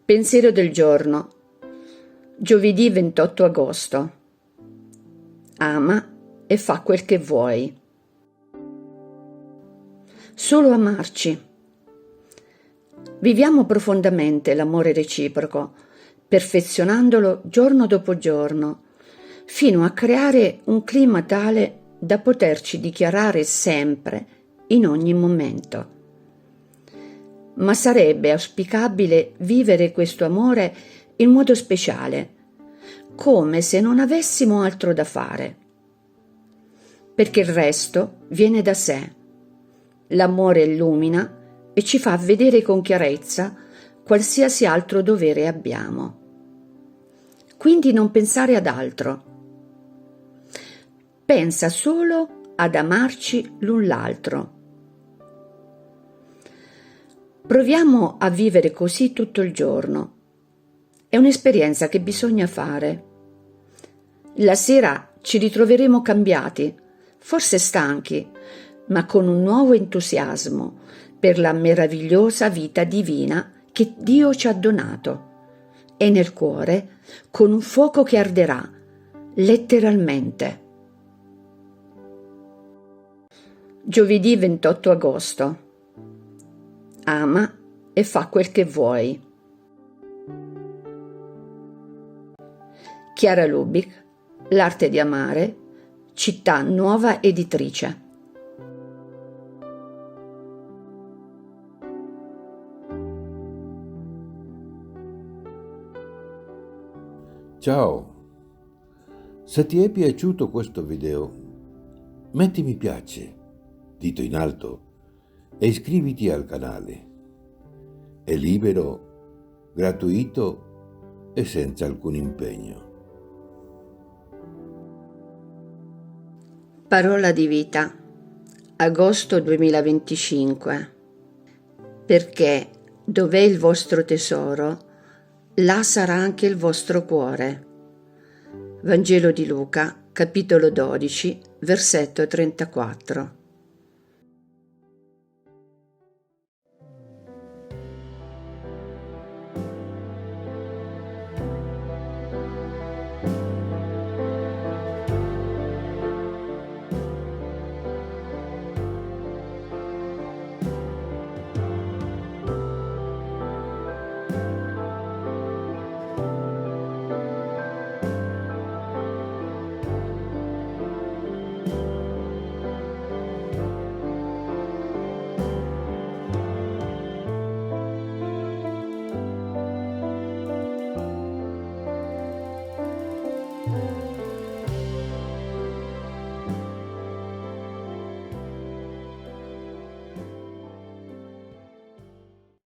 Pensiero del giorno. Giovedì 28 agosto. Ama e fa quel che vuoi. Solo amarci. Viviamo profondamente l'amore reciproco, perfezionandolo giorno dopo giorno, fino a creare un clima tale da poterci dichiarare sempre, in ogni momento. Ma sarebbe auspicabile vivere questo amore in modo speciale, come se non avessimo altro da fare. Perché il resto viene da sé. L'amore illumina e ci fa vedere con chiarezza qualsiasi altro dovere abbiamo. Quindi non pensare ad altro. Pensa solo ad amarci l'un l'altro. Proviamo a vivere così tutto il giorno. È un'esperienza che bisogna fare. La sera ci ritroveremo cambiati, forse stanchi, ma con un nuovo entusiasmo per la meravigliosa vita divina che Dio ci ha donato e nel cuore con un fuoco che arderà, letteralmente. Giovedì 28 agosto. Ama e fa quel che vuoi. Chiara Lubick, L'arte di amare, Città Nuova Editrice. Ciao, se ti è piaciuto questo video, metti mi piace, dito in alto, e iscriviti al canale. È libero, gratuito e senza alcun impegno. Parola di vita, agosto 2025. Perché dov'è il vostro tesoro, là sarà anche il vostro cuore. Vangelo di Luca, capitolo 12, versetto 34.